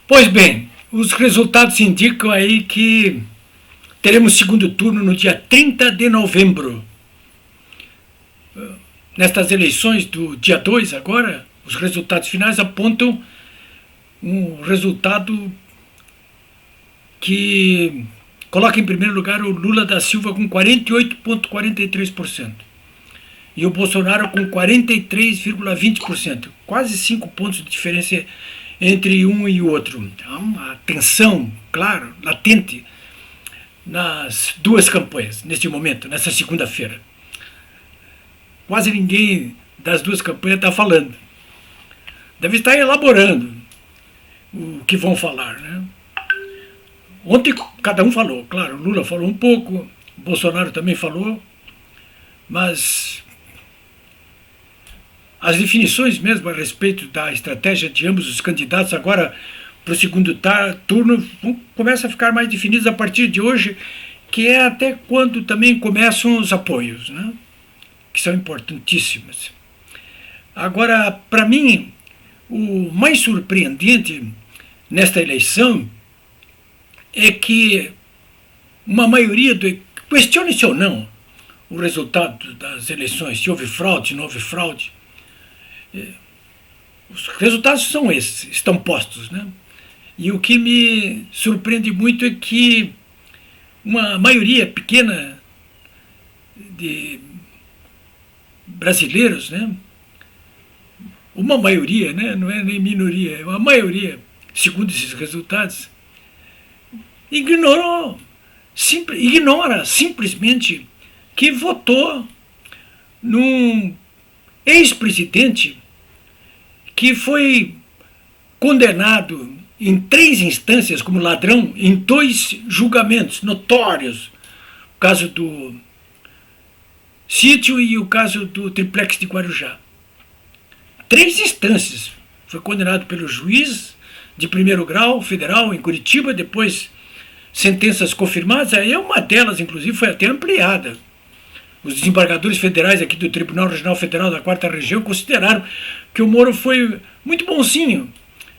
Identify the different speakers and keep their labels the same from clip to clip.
Speaker 1: Pois bem, os resultados indicam aí que teremos segundo turno no dia 30 de novembro. Nestas eleições do dia 2 agora, os resultados finais apontam um resultado que coloca em primeiro lugar o Lula da Silva com 48,43% e o Bolsonaro com 43,20%, quase 5 pontos de diferença entre um e o outro. Há uma tensão, claro, latente nas duas campanhas, neste momento, nessa segunda-feira. Quase ninguém das duas campanhas está falando. Deve estar elaborando o que vão falar, né? Ontem cada um falou, claro, Lula falou um pouco, Bolsonaro também falou, mas as definições mesmo a respeito da estratégia de ambos os candidatos agora para o segundo turno começam a ficar mais definidas a partir de hoje, que é até quando também começam os apoios, né? Que são importantíssimos. Agora, para mim, o mais surpreendente nesta eleição é que uma maioria questione-se ou não o resultado das eleições, se houve fraude, se não houve fraude. Os resultados são esses, estão postos, né? E o que me surpreende muito é que uma maioria pequena de brasileiros, né? Uma maioria, né? Não é nem minoria, é uma maioria, segundo esses resultados, ignora simplesmente que votou num ex-presidente que foi condenado em 3 instâncias como ladrão em 2 julgamentos notórios, o caso do Sítio e o caso do Triplex de Guarujá. 3 instâncias. Foi condenado pelo juiz de primeiro grau federal em Curitiba, depois sentenças confirmadas, aí uma delas, inclusive, foi até ampliada. Os desembargadores federais aqui do Tribunal Regional Federal da 4ª Região consideraram que o Moro foi muito bonzinho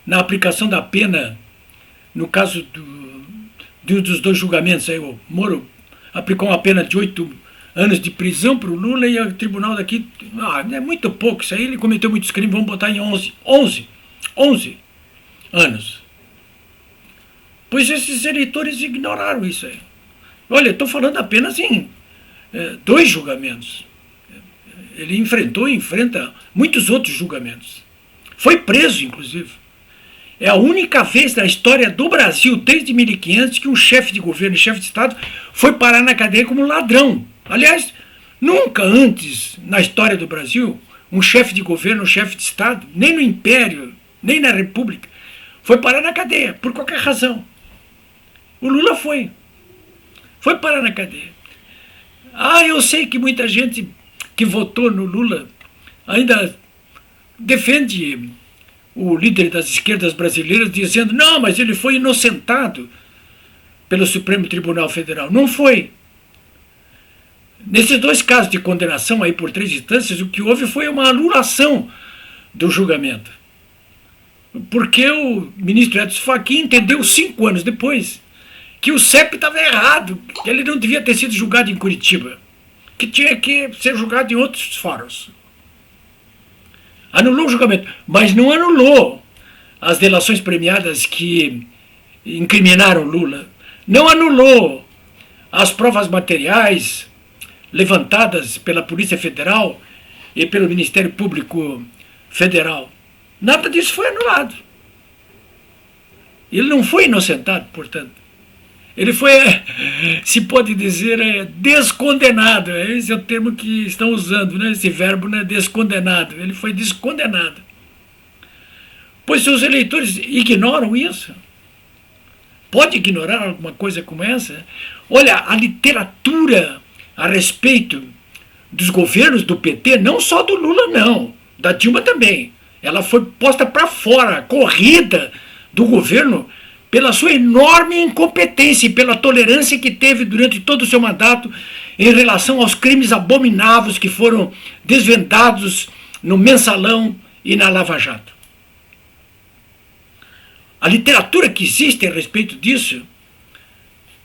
Speaker 1: na aplicação da pena, no caso dos 2 julgamentos. Aí o Moro aplicou uma pena de 8 anos de prisão para o Lula e o tribunal daqui, é muito pouco, isso aí ele cometeu muitos crimes, vamos botar em 11 anos. Pois esses eleitores ignoraram isso aí. Olha, estou falando apenas em 2 julgamentos. Ele enfrentou e enfrenta muitos outros julgamentos. Foi preso, inclusive. É a única vez na história do Brasil, desde 1500, que um chefe de governo e chefe de Estado foi parar na cadeia como ladrão. Aliás, nunca antes na história do Brasil, um chefe de governo, um chefe de Estado, nem no Império, nem na República, foi parar na cadeia, por qualquer razão. O Lula foi parar na cadeia. Eu sei que muita gente que votou no Lula ainda defende o líder das esquerdas brasileiras dizendo, não, mas ele foi inocentado pelo Supremo Tribunal Federal. Não foi. Nesses 2 casos de condenação aí por 3 instâncias, o que houve foi uma anulação do julgamento. Porque o ministro Edson Fachin entendeu 5 anos depois que o CEP estava errado, que ele não devia ter sido julgado em Curitiba, que tinha que ser julgado em outros fóruns. Anulou o julgamento, mas não anulou as delações premiadas que incriminaram Lula. Não anulou as provas materiais levantadas pela Polícia Federal e pelo Ministério Público Federal. Nada disso foi anulado. Ele não foi inocentado, portanto. Ele foi, se pode dizer, descondenado. Esse é o termo que estão usando, né? Esse verbo, né? Descondenado. Ele foi descondenado. Pois se os eleitores ignoram isso, pode ignorar alguma coisa como essa? Olha, a literatura a respeito dos governos do PT, não só do Lula, não, da Dilma também. Ela foi posta para fora, corrida do governo, pela sua enorme incompetência e pela tolerância que teve durante todo o seu mandato em relação aos crimes abomináveis que foram desvendados no Mensalão e na Lava Jato. a literatura que existe a respeito disso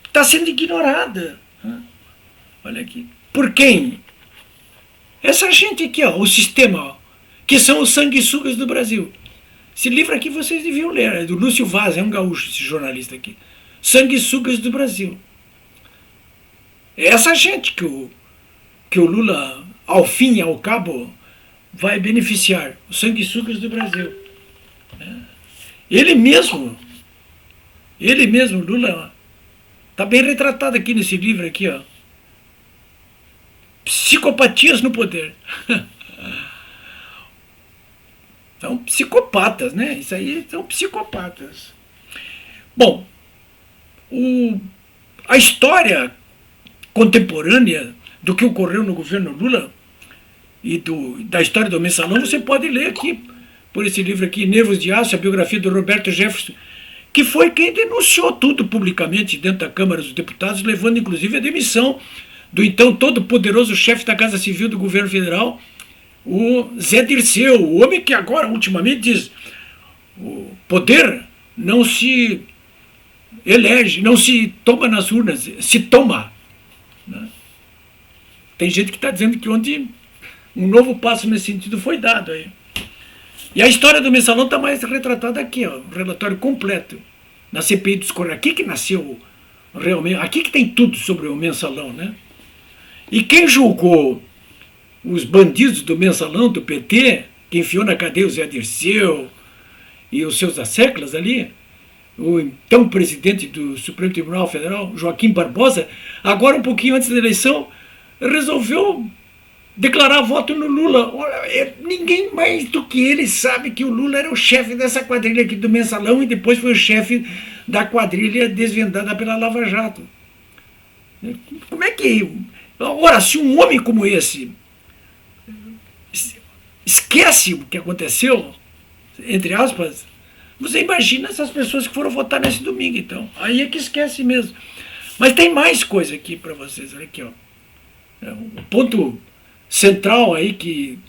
Speaker 1: está sendo ignorada. Olha aqui. Por quem? Essa gente aqui, ó, o sistema, ó, que são os sanguessugas do Brasil. Esse livro aqui vocês deviam ler, é do Lúcio Vaz, é um gaúcho esse jornalista aqui. Sanguessugas do Brasil. É essa gente que o Lula, ao fim e ao cabo, vai beneficiar. Os sanguessugas do Brasil. Ele mesmo, Lula, está bem retratado aqui nesse livro aqui, ó. Psicopatias no poder. São psicopatas, né? Isso aí são psicopatas. Bom, a história contemporânea do que ocorreu no governo Lula e da história do Mensalão, você pode ler aqui, por esse livro aqui, Nervos de Aço, a biografia do Roberto Jefferson, que foi quem denunciou tudo publicamente dentro da Câmara dos Deputados, levando inclusive a demissão do então todo-poderoso chefe da Casa Civil do governo federal, o Zé Dirceu, o homem que agora, ultimamente, diz o poder não se elege, não se toma nas urnas, se toma. Né? Tem gente que está dizendo que ontem um novo passo nesse sentido foi dado aí. E a história do Mensalão está mais retratada aqui, ó, um relatório completo, na CPI dos Correios. Aqui que nasceu realmente, aqui que tem tudo sobre o Mensalão, né? E quem julgou os bandidos do Mensalão, do PT, que enfiou na cadeia o Zé Dirceu e os seus asseclas ali, o então presidente do Supremo Tribunal Federal, Joaquim Barbosa, agora um pouquinho antes da eleição, resolveu declarar voto no Lula. Ninguém mais do que ele sabe que o Lula era o chefe dessa quadrilha aqui do Mensalão e depois foi o chefe da quadrilha desvendada pela Lava Jato. Como é que... Ora, se um homem como esse esquece o que aconteceu, entre aspas, você imagina essas pessoas que foram votar nesse domingo, então. Aí é que esquece mesmo. Mas tem mais coisa aqui para vocês. Olha aqui, ó. O ponto central aí que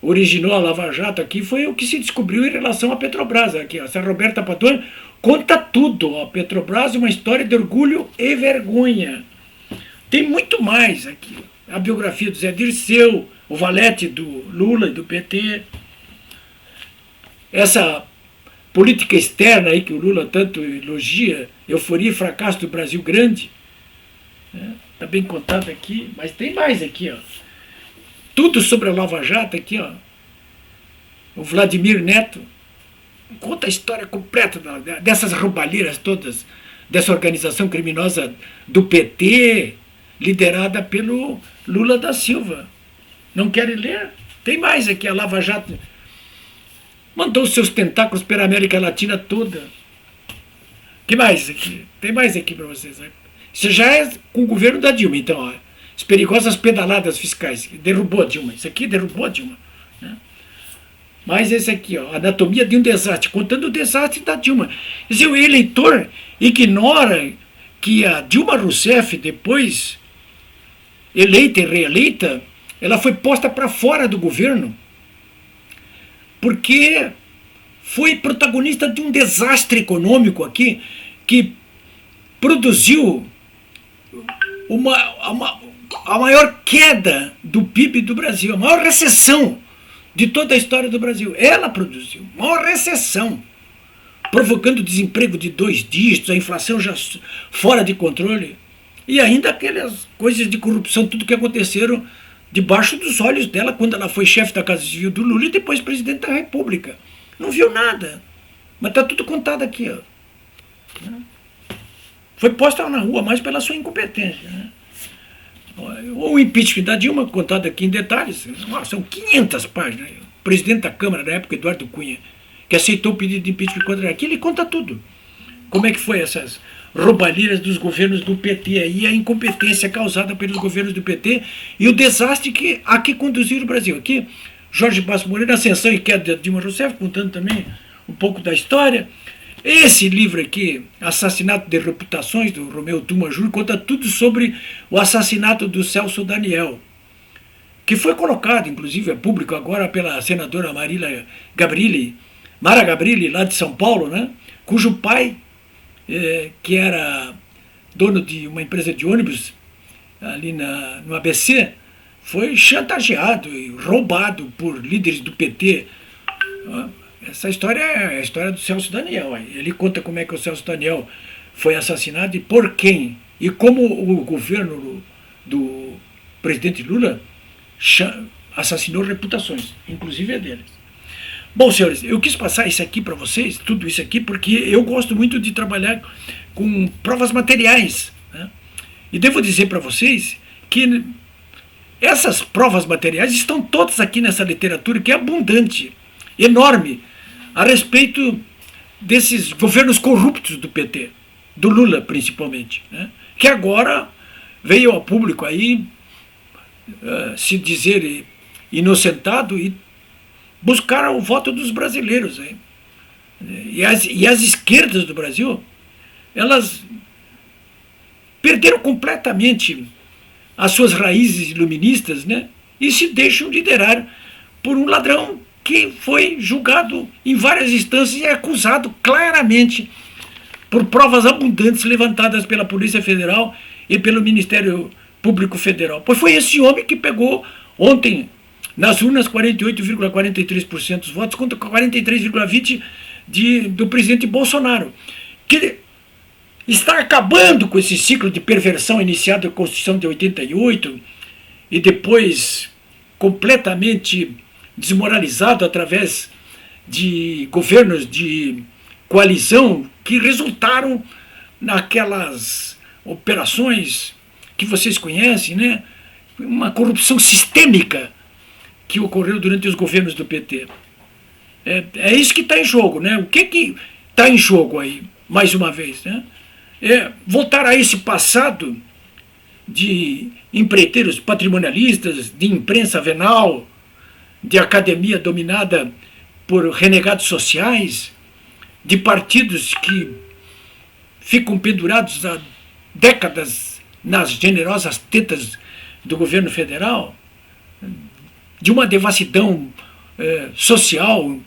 Speaker 1: originou a Lava Jato aqui foi o que se descobriu em relação à Petrobras. Aqui, ó. Essa Roberta Pattoni conta tudo. A Petrobras é uma história de orgulho e vergonha. Tem muito mais aqui. A biografia do Zé Dirceu, o valete do Lula e do PT. Essa política externa aí que o Lula tanto elogia, euforia e fracasso do Brasil grande. Está bem contado aqui, mas tem mais aqui, ó. Tudo sobre a Lava Jato aqui, ó. O Vladimir Neto conta a história completa dessas roubalheiras todas, dessa organização criminosa do PT, liderada pelo Lula da Silva. Não querem ler? Tem mais aqui, a Lava Jato mandou seus tentáculos pela América Latina toda. Que mais aqui? Tem mais aqui para vocês. Né? Isso já é com o governo da Dilma, então, ó. As perigosas pedaladas fiscais. Derrubou a Dilma. Isso aqui derrubou a Dilma. Né? Mas esse aqui, ó, Anatomia de um Desastre, contando o desastre da Dilma. Quer dizer, o eleitor ignora que a Dilma Rousseff, depois eleita e reeleita, ela foi posta para fora do governo porque foi protagonista de um desastre econômico aqui que produziu a maior queda do PIB do Brasil, a maior recessão de toda a história do Brasil. Ela produziu a maior recessão, provocando desemprego de 2 dígitos, a inflação já fora de controle, e ainda aquelas coisas de corrupção, tudo que aconteceram debaixo dos olhos dela, quando ela foi chefe da Casa Civil do Lula e depois presidente da República. Não viu nada. Mas está tudo contado aqui. Ó. Foi posta na rua mais pela sua incompetência. Né? O impeachment da Dilma, contado aqui em detalhes, são 500 páginas. O presidente da Câmara, na época, Eduardo Cunha, que aceitou o pedido de impeachment contra ele. Aqui ele conta tudo. Como é que foi essas roubalheiras dos governos do PT e a incompetência causada pelos governos do PT e o desastre a que conduziram o Brasil. Aqui, Jorge Basso Moreira, Ascensão e Queda de Dilma Rousseff, contando também um pouco da história. Esse livro aqui, Assassinato de Reputações, do Romeu Tuma Júnior, conta tudo sobre o assassinato do Celso Daniel, que foi colocado, inclusive, a público agora pela senadora Marília Gabrilli, Mara Gabrilli, lá de São Paulo, né? Cujo pai, que era dono de uma empresa de ônibus ali no ABC, foi chantageado e roubado por líderes do PT. Essa história é a história do Celso Daniel. Ele conta como é que o Celso Daniel foi assassinado e por quem. E como o governo do presidente Lula assassinou reputações, inclusive a deles. Bom, senhores, eu quis passar isso aqui para vocês, tudo isso aqui, porque eu gosto muito de trabalhar com provas materiais, né? E devo dizer para vocês que essas provas materiais estão todas aqui nessa literatura, que é abundante, enorme, a respeito desses governos corruptos do PT, do Lula principalmente, né? Que agora veio ao público aí se dizer inocentado e buscar o voto dos brasileiros. Hein? E as esquerdas do Brasil, elas perderam completamente as suas raízes iluministas, né? E se deixam liderar por um ladrão que foi julgado em várias instâncias e acusado claramente por provas abundantes levantadas pela Polícia Federal e pelo Ministério Público Federal. Pois foi esse homem que pegou ontem nas urnas 48,43% dos votos contra 43,20% do presidente Bolsonaro, que está acabando com esse ciclo de perversão iniciado com a Constituição de 88 e depois completamente desmoralizado através de governos de coalizão que resultaram naquelas operações que vocês conhecem, né? Uma corrupção sistêmica que ocorreu durante os governos do PT. É isso que está em jogo, né? O que está em jogo aí, mais uma vez, né? Voltar a esse passado de empreiteiros patrimonialistas, de imprensa venal, de academia dominada por renegados sociais, de partidos que ficam pendurados há décadas nas generosas tetas do governo federal, de uma devassidão social,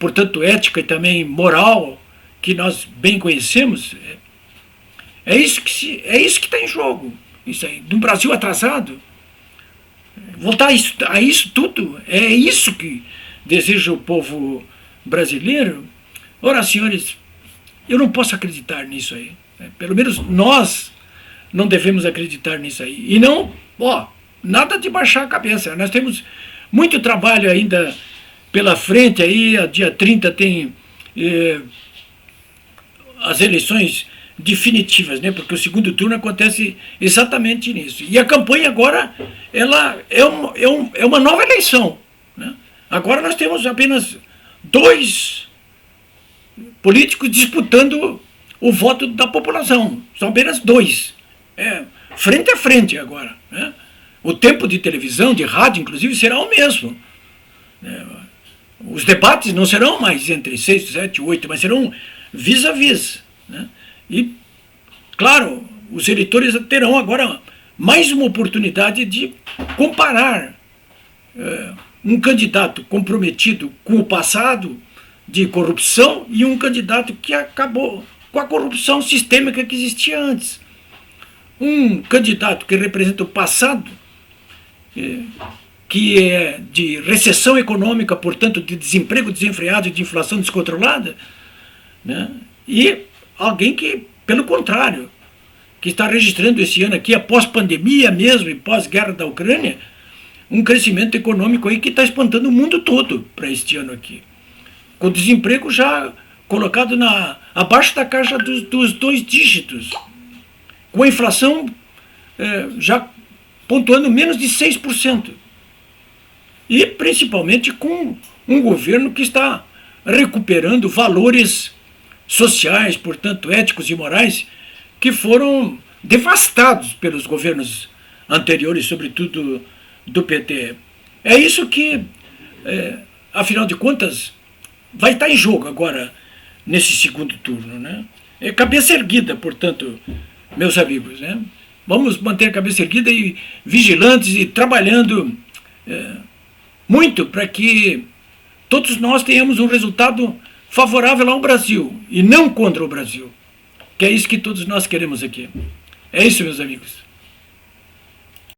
Speaker 1: portanto ética e também moral, que nós bem conhecemos. É isso que está em jogo. Isso aí, de um Brasil atrasado. Voltar a isso tudo, é isso que deseja o povo brasileiro. Ora, senhores, eu não posso acreditar nisso aí. Pelo menos nós não devemos acreditar nisso aí. E não, nada de baixar a cabeça. Nós temos muito trabalho ainda pela frente. Aí, a dia 30 tem as eleições definitivas, né? Porque o segundo turno acontece exatamente nisso. E a campanha agora ela é uma nova eleição, né? Agora nós temos apenas 2 políticos disputando o voto da população. São apenas 2. Frente a frente agora, né? O tempo de televisão, de rádio, inclusive, será o mesmo. Os debates não serão mais entre 6, 7, 8, mas serão vis-a-vis, né? E, claro, os eleitores terão agora mais uma oportunidade de comparar um candidato comprometido com o passado de corrupção e um candidato que acabou com a corrupção sistêmica que existia antes. Um candidato que representa o passado, que é de recessão econômica, portanto, de desemprego desenfreado e de inflação descontrolada, né? E alguém que, pelo contrário, que está registrando esse ano aqui, após pandemia mesmo e pós-guerra da Ucrânia, um crescimento econômico aí que está espantando o mundo todo para este ano aqui. Com o desemprego já colocado abaixo da caixa dos 2 dígitos. Com a inflação já pontuando menos de 6%. E principalmente com um governo que está recuperando valores sociais, portanto éticos e morais, que foram devastados pelos governos anteriores, sobretudo do PT. É isso que, afinal de contas, vai estar em jogo agora, nesse segundo turno, né? É cabeça erguida, portanto, meus amigos, né? Vamos manter a cabeça erguida e vigilantes e trabalhando muito para que todos nós tenhamos um resultado favorável ao Brasil e não contra o Brasil, que é isso que todos nós queremos aqui. É isso, meus amigos.